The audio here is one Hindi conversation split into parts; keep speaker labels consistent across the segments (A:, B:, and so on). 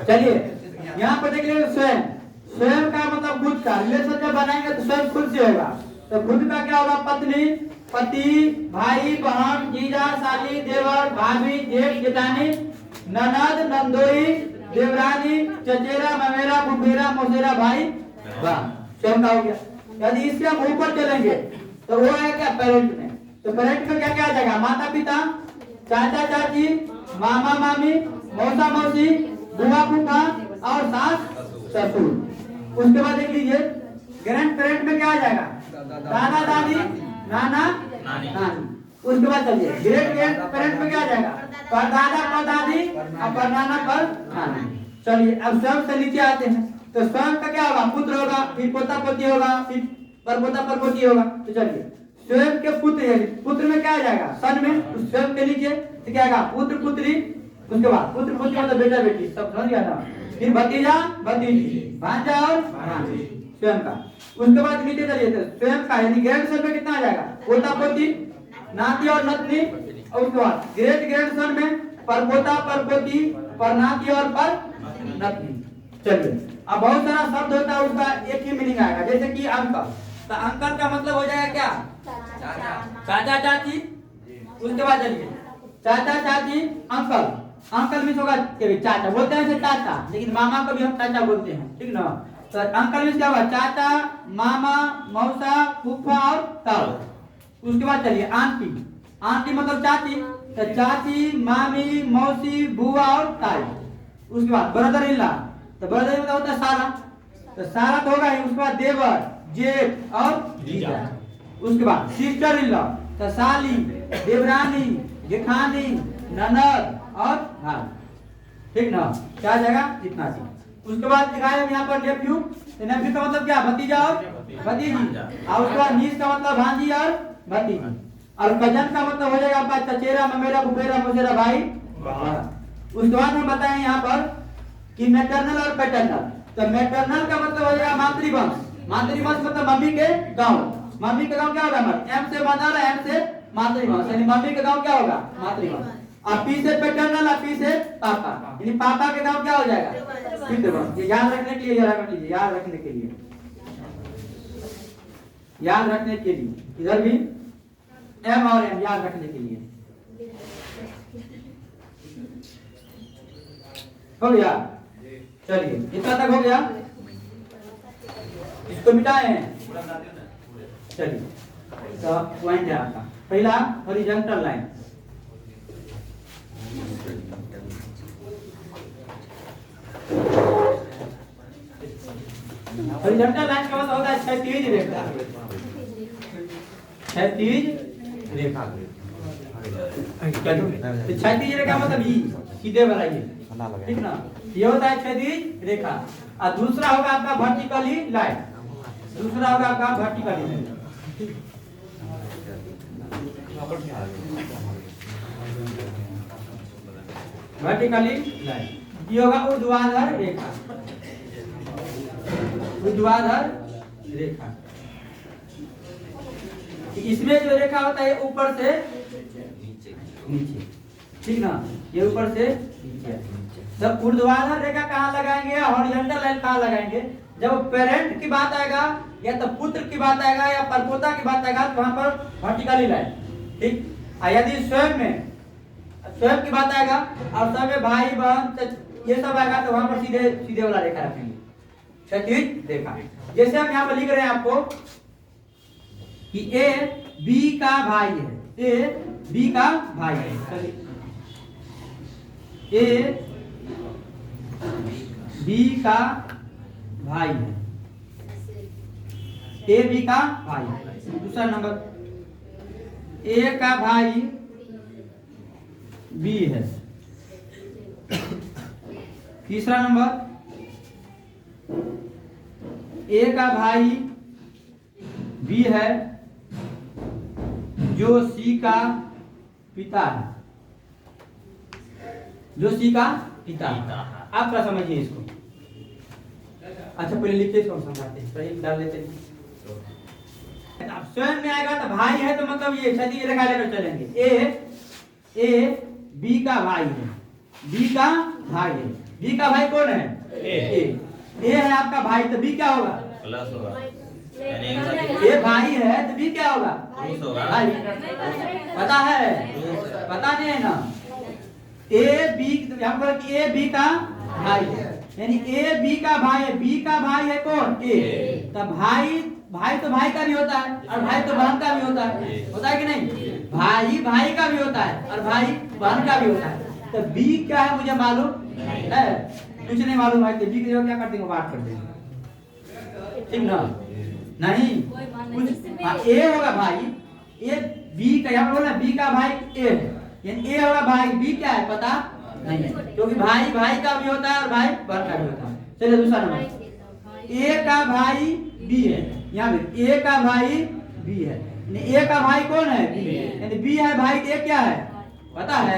A: चलिए यहाँ पर देख लीजिए स्वयं। स्वयं का मतलब खुद का रिलेशन जब बनाएंगे तो स्वयं खुद से होगा। तो खुद का क्या होगा? पत्नी, पति, भाई, बहन, जीजा, साली, देवर, भाभी, जेठ, जेठानी, ननद, नंदोई, देवरानी, चचेरा, ममेरा, फुफेरा, मौसेरा, भाई, वाह, स्वयं का हो गया। यदि इसके हम ऊपर चलेंगे तो वो है क्या? पेरेंट में। तो पेरेंट में क्या क्या आ जाएगा? माता पिता, चाचा चाची, मामा मामी, मौसा मौसी, बुआ फूफा और सास ससुर। उसके बाद देख लीजिए ग्रैंड पेरेंट में क्या आ जाएगा? दादा दादी, नाना नानी। उसके बाद चलिए ग्रेट ग्रैंड पेरेंट में क्या आ जाएगा? परदादा परदादी और परनाना पर नानी। चलिए अब स्वयं से नीचे आते हैं। तो स्वयं का क्या होगा? पुत्र होगा, फिर पोता पोती होगा, फिर परपोता परपोती होगा। तो चलिए स्वयं के पुत्र है, पुत्र में क्या आ जाएगा? सन में। तो स्वयं के नीचे तो क्या आएगा? पुत्र पुत्री। उसके बाद पुत्र पुत्री मतलब बेटा बेटी, सब समझ गया ना? फिर भतीजा भतीजी, भांजा और भांजी, स्वयं का। उसके बाद नीचे चलिए तो स्वयं का यानी ग्रैंड सन में कितना आ जाएगा? पोता पोती, नाती और नतनी। और उसके बाद ग्रेट ग्रैंड सन में परपोता परपोती, परनाती और पर नतनी। चलिए अब बहुत सारा शब्द होता है उसका एक ही मीनिंग आएगा। जैसे कि अंकल, तो अंकल का मतलब हो जाएगा क्या? चाचा चाची। उसके बाद चलिए चाचा चाची अंकल। अंकल मीन्स होगा चाचा, बोलते हैं चाचा, लेकिन मामा को भी हम चाचा बोलते हैं, ठीक ना? तो अंकल मीन्स क्या होगा? चाचा, मामा, मौसा, फूफा और ताऊ। उसके बाद चलिए आंटी। आंटी मतलब चाची, तो चाची, मामी, मौसी, बुआ और ताई। उसके बाद ब्रदर इन लॉ, तो ब्रदर मतलब होता है साला, तो साला तो होगा ही। उसके बाद देवर, जेठ और जीजा। उसके बाद सिस्टर इन लॉ, तो साली, देवरानी, जेठानी, ननद और भाई, ठीक ना? क्या जाएगा? इतना चीज। उसके बाद दिखाया हम यहाँ पर नेफ्यू। नेफ्यू का मतलब क्या? भतीजा और भतीजी। और उसके बाद नीस का मतलब भांजी और भतीजी। और कजन का मतलब हो जाएगा आपका चचेरा, ममेरा, फुफेरा, मौसेरा, भाई। उसके बाद हम बताएं यहाँ पर कि मैटरनल और पैटर्नल। तो मैटरनल का मतलब हो जाएगा मातृवंश। मातृवंश मतलब मम्मी के गांव। मम्मी का गांव क्या होगा? एम से मदर, एम से मातृवंश, यानी मम्मी का गांव क्या होगा? मातृवंश। और पी से पैटर्नल और पी से पापा, यानी पापा के गांव क्या हो जाएगा? पितृवंश। ये याद रखने के लिए जरा कर लीजिए, याद रखने के लिए, याद रखने के लिए इधर भी एम और एम याद रखने के लिए। हो गया? चलिए इतना तक हो गया, इसको मिटाए हैं। चलिए तो पॉइंट है आपका पहला हॉरिजॉन्टल लाइन। हॉरिजॉन्टल लाइन का मतलब होता है क्षैतिज रेखा। क्षैतिज रेखा, क्षैतिज रेखा मतलब ये सीधे वाला ये, ठीक ना? ये होता है क्षैतिज रेखा। और दूसरा होगा आपका वर्टिकली लाइन। दूसरा होगा आपका वर्टिकली लाइन। वर्टिकली लाइन ये होगा ऊर्ध्वाधर रेखा। ऊर्ध्वाधर रेखा, इसमें जो रेखा होता है ऊपर से नीचे, ठीक ना? ये ऊपर से नीचे। जब ऊर्ध्वाधर रेखा कहाँ लगाएंगे, हॉरिजॉन्टल लाइन कहाँ लगाएंगे? जब पेरेंट की बात आएगा या तो पुत्र की बात आएगा या परपोता की बात आएगा तो वहां पर वर्टिकली लाइन, ठीक। यदि स्वयं में स्वयं की बात आएगा और स्वयं में भाई बहन ये सब आएगा तो वहां पर सीधे सीधे वाला रेखा रखेंगे, क्षैतिज रेखा। जैसे हम यहाँ पर लिख रहे हैं आपको कि ए बी का भाई है, ए बी का भाई है, ए बी का भाई है, ए बी का भाई है। दूसरा नंबर ए का भाई बी है। तीसरा नंबर ए का भाई बी है जो सी का पिता है, जो सी का पिता है। आप क्या समझिए इसको? अच्छा पहले लिखते इसको समझाते हैं, पहले डाल लेते हैं। अब स्वयं में आएगा तो भाई है तो मतलब ये क्षैतिज रेखा लेकर चलेंगे। ए बी का भाई है, बी का भाई है, बी का भाई कौन है? ए है आपका भाई, तो बी क्या होगा?
B: प्लस होगा।
A: ए भाई है तो बी क्या होगा? भाई। पता है? पता नहीं है ना? ए बी, यहाँ पर ए बी का भाई है, यानी ए बी का भाई है। बी का भाई है कौन? ए। तब भाई तो भाई का भी होता है और भाई तो बहन का भी होता है कि नहीं? भाई भाई का भी होता है और भाई बहन का भी होता है। तो बी क्या है मुझे मालूम है? कुछ नहीं मालूम है तो बी की जगह क्या कर देंगे? बात कर देंगे, ठीक ना? नहीं कुछ। हाँ, ए होगा भाई, ए बी का, यहाँ बोला बी का भाई ए है, यानी ए होगा भाई। बी क्या है पता नहीं है, क्योंकि भाई भाई का भी होता है और भाई बहन का भी होता है। चलिए दूसरा नंबर, ए का भाई बी है। यहाँ पे ए का भाई बी है, ए का भाई कौन है? बी। यानी बी है भाई, ए क्या है पता है?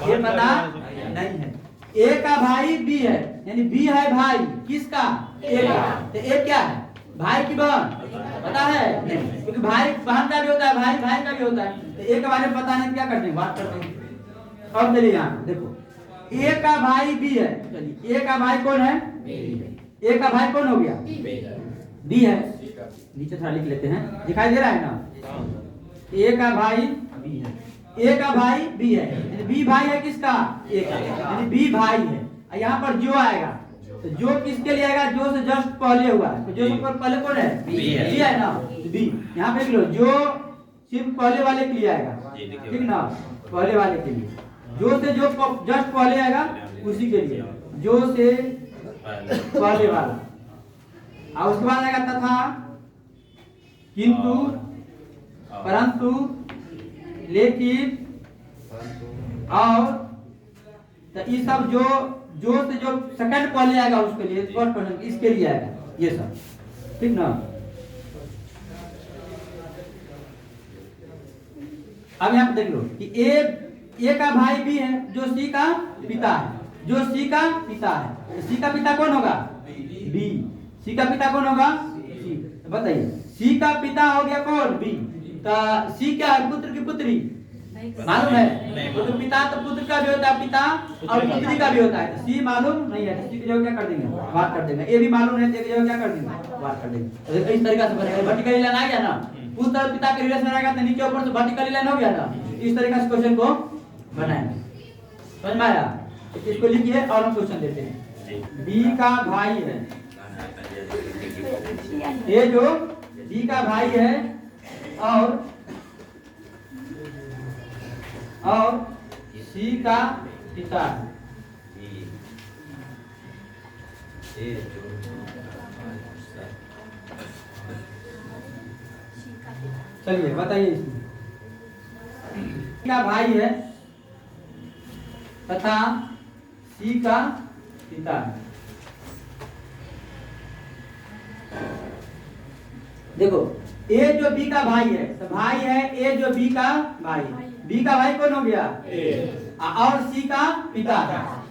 A: ये पता नहीं है। ए का भाई बी है, यानी बी है भाई किसका? ए का। तो ए क्या है? भाई की बहन पता है? नहीं, क्योंकि भाई बहन का भी होता है, भाई भाई का भी होता है। तो ए के बारे में पता नहीं, क्या करते हैं? बात करते हैं। अब चलिए यहाँ देखो, ए का भाई बी है। चलिए ए का भाई कौन है? ए का भाई कौन हो गया? बी है। नीचे थोड़ा लिख लेते हैं, दिखाई दे रहा है ना? ए का भाई बी है, ए का भाई बी है, यानी बी भाई है किसका? ए का, यानी बी भाई है। यहाँ पर जो आएगा तो जो किसके लिए आएगा? जो से जस्ट पहले हुआ है, तो जो से पहले कौन है? बी है ना? बी यहाँ पे लिख लो, जो सिर्फ पहले वाले के लिए आएगा, ठीक ना? पहले वाले के लिए, जो से जो जस्ट पहले आएगा उसी के लिए, जो से पहले वाला। और उसके बाद आएगा तथा, किंतु, परंतु, लेकिन, और। तो ये सब जो से जो सेकंड पहले आएगा उसके लिए, फर्स्ट पर्सन इसके लिए आएगा, ये सब, ठीक ना? अब यहाँ पे देख लो कि ए का भाई भी है, जो सी का पिता है, जो सी का पिता है। सी का पिता कौन होगा? बी। सी का पिता कौन होगा? सी। बताइए, सी का पिता हो गया कौन? बी। तो सी क्या है? पुत्र की पुत्री मालूम है? तो पिता तो पुत्र का भी होता है, पिता और पुत्री का भी होता है। तो सी मालूम नहीं है, सी की जगह क्या कर देंगे? बात कर देंगे। ए भी मालूम है, तो एक जगह क्या कर देंगे? बात कर देंगे। तो इस तरीके से बनेगा। वर्टिकल लाइन आ गया ना? उस तरह पिता के रिलेशन आएगा तो नीचे ऊपर से वर्टिकल लाइन हो गया ना? इस तरीके से क्वेश्चन को बनाएंगे। समझ में आया? इसको लिखिए और हम क्वेश्चन देते हैं। बी का भाई है, ये जो बी का भाई है और सी का पिता है। चलिए बताइए, इसमें का भाई है तथा सी का पिता है। देखो, ए जो बी का भाई है, तो भाई है ए जो बी का भाई। बी का भाई कौन हो गया? ए। और सी का पिता,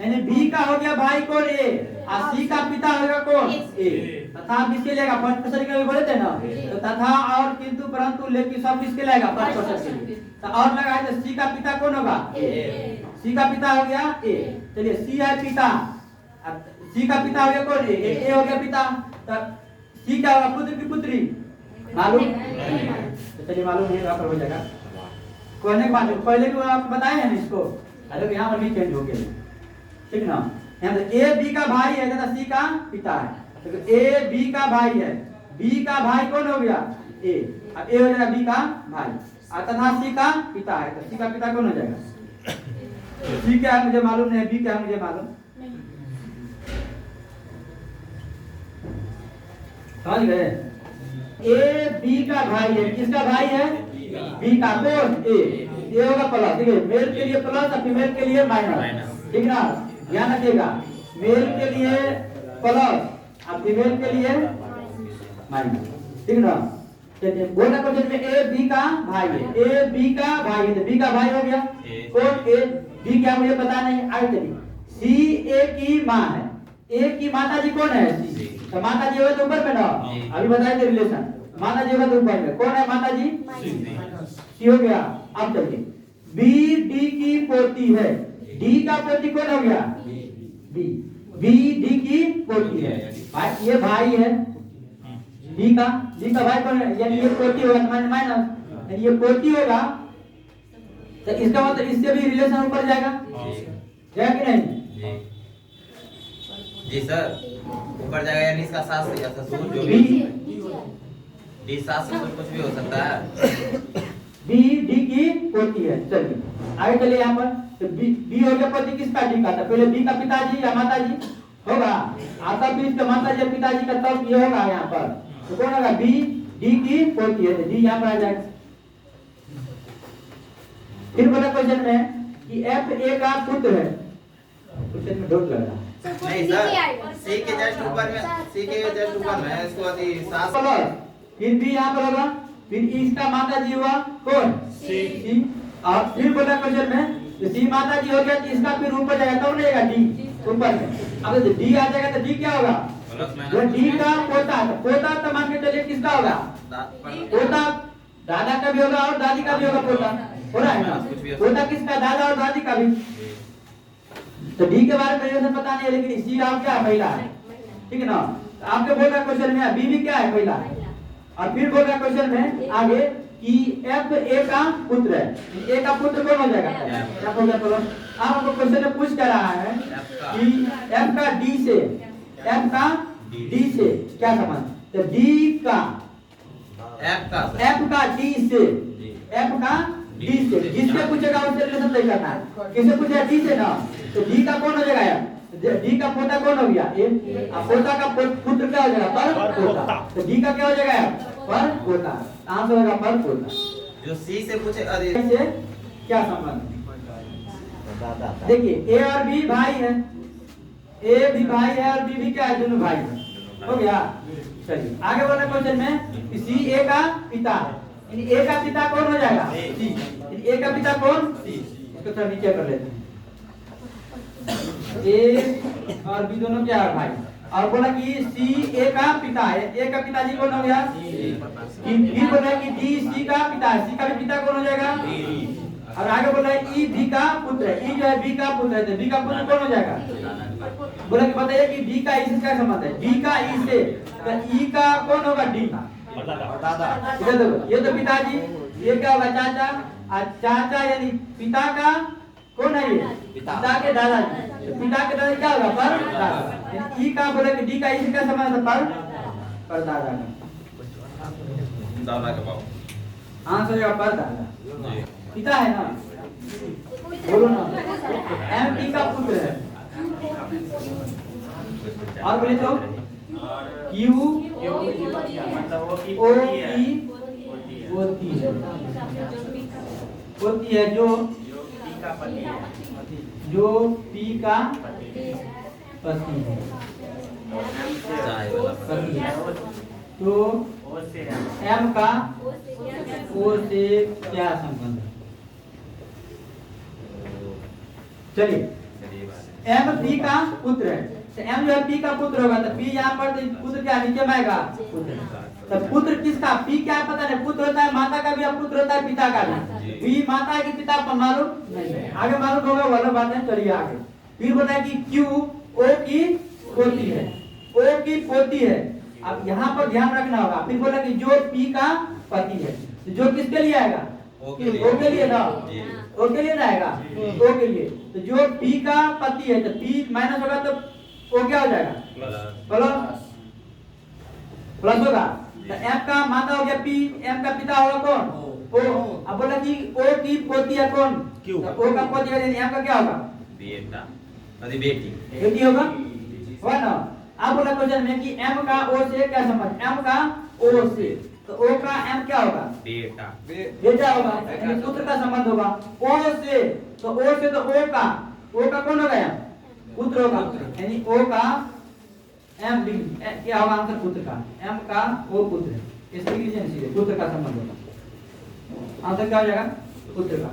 A: यानी बी का हो गया भाई कौन? ए। और सी का पिता होगा कौन? ए। तथा किसके लेगा? फर्स्ट पर्सन के लिए बोले थे ना? तो तथा और किंतु परंतु लेकिन सब किसके लेगा? फर्स्ट पर्सन के लिए। तो और लगा है तो सी का पिता कौन होगा? ए। सी का पिता हो गया ए। चलिए, सी है पिता, सी का पिता हो गया कौन? ए हो गया पिता। तो सी क्या होगा? पुत्र की पुत्री मालूम? तो चलिए मालूम नहीं, वहां पर हो जाएगा। कहने के बाद पहले भी आप बताए हैं इसको, अरे यहाँ पर भी चेंज हो गया, ठीक ना? यहाँ पे ए बी का भाई है तथा सी का पिता है। तो ए बी का भाई है, बी का भाई कौन हो गया? ए। अब ए हो जाएगा बी का भाई, तथा सी का पिता है, तो सी का पिता कौन हो जाएगा? सी क्या है मुझे मालूम नहीं, बी क्या है मुझे मालूम। समझ गए? ए बी का भाई है, किसका भाई है? बी का। कौन? ए होगा प्लस, ठीक है? मेल के लिए प्लस और फीमेल के लिए माइनस, ठीक ना? ध्यान रखिएगा, मेल के लिए प्लस और फीमेल के लिए माइनस, ठीक ना? चलिए, बोलना क्वेश्चन में ए बी का भाई है, ए बी का भाई है, तो बी का भाई हो गया कौन? ए। बी क्या मुझे पता नहीं। आगे चलिए, सी ए की माँ है, ए की माता जी कौन है? सी। तो माता जी होगा तो ऊपर में ना, अभी बताए थे रिलेशन। माता जी होगा तो ऊपर में, कौन है माता जी? सी हो गया। अब चलिए, बी डी की पोती है, डी का पोती कौन हो गया? बी। बी डी की पोती है। भाई ये भाई है डी का भाई कौन है, यानी ये पोती होगा माइनस, यानी ये पोती होगा तो इसका मतलब इससे भी रिलेशन ऊपर जाएगा, जाएगा कि नहीं?
B: जी सर, ऊपर जाएगा यानी इसका सास या ससुर जो भी डी सास ससुर कुछ भी हो सकता है।
A: बी डी की पोती है। चलिए आगे चलिए यहाँ पर, तो बी हो गया पति किसका, डी का। तो पहले बी का पिताजी या माताजी होगा, आता भी इसका माताजी या पिताजी का, तब ये होगा यहाँ पर। तो कौन होगा, बी डी की पोती है, तो डी यहाँ पर आ जाएगा। फिर बोला क्वेश्चन में कि एफ ए का पुत्र है, क्वेश्चन में डाउट लग रहा है।
B: नहीं सर, सी के जस्ट ऊपर में है इसको अति सास।
A: फिर बी यहाँ पर होगा, फिर इसका माताजी हुआ कौन, सी। और फिर बोला क्वेश्चन में तो सी माताजी हो गया, तो इसका फिर ऊपर जाएगा तब रहेगा डी ऊपर में। अब तो डी आ जाएगा तो डी क्या होगा, जो डी का पोता, तो पोता तो मान के चलिए किसका होगा, पोता दादा का भी होगा और दादी का भी होगा, पोता हो रहा है ना, पोता किसका, दादा और दादी का भी। तो डी के बारे में पता नहीं है, लेकिन सी आप क्या है, महिला है, ठीक है ना। तो आपके बोल रहा क्वेश्चन में बी भी क्या है, महिला है। और फिर बोल रहा क्वेश्चन में आगे कि एफ ए का पुत्र है, ए का पुत्र कौन हो जाएगा, एफ हो गया। चलो अब हमको क्वेश्चन में पूछ कर रहा है कि एफ का डी से, एफ का डी से क्या संबंध, तो डी का एफ का डी से, एफ का डी से, जिससे पूछेगा उससे रिलेशन तय करना है। किससे पूछेगा, डी से ना, तो डी का कौन हो जाएगा यार, डी का पोता कौन हो गया, ए। पोता का पुत्र क्या हो जाएगा, पर पोता। तो डी का क्या हो जाएगा यार, पर पोता, आंसर होगा पर पोता।
B: जो सी से पूछे
A: से क्या संबंध, देखिए ए और बी भाई है, ए भी भाई है और बी भी क्या है, दोनों भाई है, हो गया। चलिए आगे बोला क्वेश्चन में कि सी ए का पिता है, यानी ए का पिता कौन हो जाएगा, सी। ए का पिता कौन, सी। इसको थोड़ा नीचे कर लेते हैं, ए और बी दोनों क्या है, भाई। और बोला कि सी ए का पिता है, ए का पिताजी कौन हो गया, फिर बोला कि डी सी का पिता है, सी का भी पिता कौन हो जाएगा, और आगे बोला ई बी का पुत्र है, ई जो है बी का पुत्र है, तो बी का पुत्र कौन हो जाएगा। बोला कि बताइए कि डी का ई से क्या संबंध है, डी का ई से, तो ई का कौन होगा, डी का दादा। ये तो पिताजी, ये क्या होगा, चाचा। और चाचा यानी पिता का कौन है, ये पिता के दादाजी, तो पिता के दादा क्या होगा, पर दादा। ई का बोले कि डी का ई से क्या संबंध है, पर दादा का, आंसर होगा पर दादा, पिता है ना, बोलो ना, एम टी का पुत्र है। और बोले तो क्यू ओ की पोती है, जो पी का पति है, तो एम का ओ से क्या संबंध है। चलिए एम पी का पुत्र है, तो एम जो है पी का पुत्र होगा, तो पी यहाँ पर पुत्र क्या नीचे में आएगा, तो पुत्र किसका, पी क्या पता नहीं, पुत्र होता है माता का भी और पुत्र होता है पिता का भी। पी माता की पिता पर मालूम नहीं, आगे मालूम होगा वाला बात है। चलिए आगे फिर बोला कि क्यू ओ की पोती है, ओ की पोती है। अब यहाँ पर ध्यान रखना होगा, फिर बोला कि जो पी का पति है, तो जो किसके लिए आएगा, ओ के लिए ना, ओ के लिए आएगा, ओ के लिए। तो जो पी का पति है, तो पी माइनस होगा तो ओ क्या हो जाएगा, प्लस होगा। तो एम का माता हो गया पी, एम का पिता होगा कौन, ओ। अब बोला कि ओ की पोती है कौन, क्यू। तो ओ का पोती है, एम का क्या होगा, बेटी होगा ना। अब बोला क्वेश्चन में कि एम का ओ से क्या संबंध, एम का ओ से, तो ओ का एम क्या होगा, बेटा होगा, यानी पुत्र का संबंध होगा। ओ से, तो ओ से तो ओ का कौन होगा, एम पुत्र होगा, यानी ओ का एम क्या होगा, आंसर पुत्र का, एम का ओ पुत्र है, इसलिए पुत्र का संबंध होगा, आंसर क्या हो जाएगा, पुत्र का।